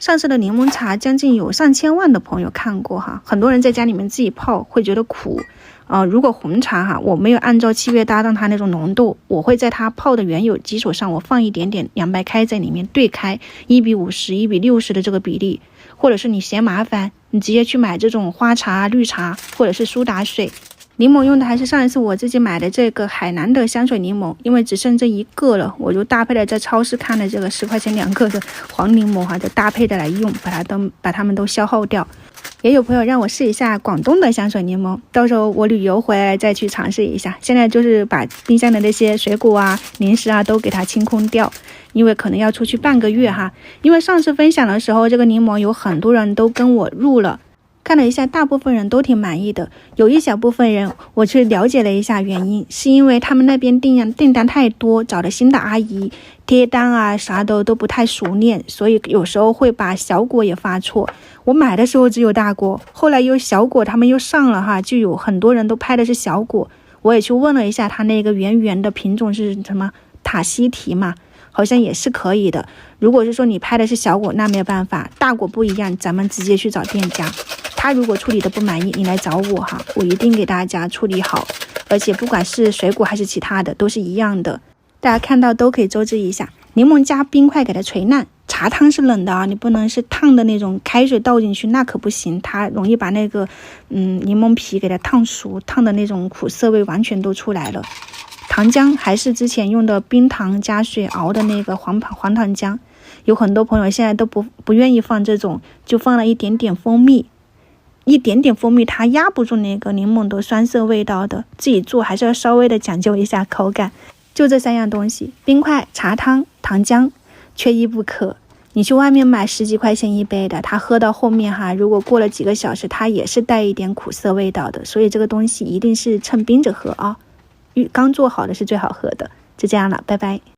上市的柠檬茶将近有上千万的朋友看过哈，很多人在家里面自己泡会觉得苦。如果红茶哈，我没有按照契约搭档它那种浓度，我会在它泡的原有基础上，我放一点点凉白开在里面兑开1:50、1:60的这个比例，或者是你嫌麻烦，你直接去买这种花茶、绿茶或者是苏打水。柠檬用的还是上一次我自己买的这个海南的香水柠檬，因为只剩这一个了，我就搭配了在超市看的这个10块钱2个的黄柠檬哈，就搭配的来用，把它们都消耗掉。也有朋友让我试一下广东的香水柠檬，到时候我旅游回来再去尝试一下。现在就是把冰箱的那些水果啊、零食啊都给它清空掉，因为可能要出去半个月哈。因为上次分享的时候，这个柠檬有很多人都跟我入了。看了一下，大部分人都挺满意的，有一小部分人我去了解了一下原因，是因为他们那边订单太多，找了新的阿姨贴单啊啥的都不太熟练，所以有时候会把小果也发错。我买的时候只有大果，后来有小果他们又上了哈，就有很多人都拍的是小果。我也去问了一下他那个圆圆的品种是什么塔西提嘛，好像也是可以的。如果是说你拍的是小果，那没有办法，大果不一样，咱们直接去找店家。他如果处理的不满意，你来找我哈，我一定给大家处理好。而且不管是水果还是其他的都是一样的，大家看到都可以周知一下。柠檬加冰块给它捶烂，茶汤是冷的啊，你不能是烫的那种开水倒进去，那可不行，它容易把那个柠檬皮给它烫熟，烫的那种苦涩味完全都出来了。糖浆还是之前用的冰糖加水熬的那个黄糖浆，有很多朋友现在都不愿意放这种，就放了一点点蜂蜜。一点点蜂蜜它压不住那个柠檬的酸涩味道的，自己做还是要稍微的讲究一下口感。就这3样东西，冰块、茶汤、糖浆，缺一不可。你去外面买10几块钱一杯的，它喝到后面哈，如果过了几个小时，它也是带一点苦涩味道的，所以这个东西一定是趁冰着喝啊。刚做好的是最好喝的。就这样了，拜拜。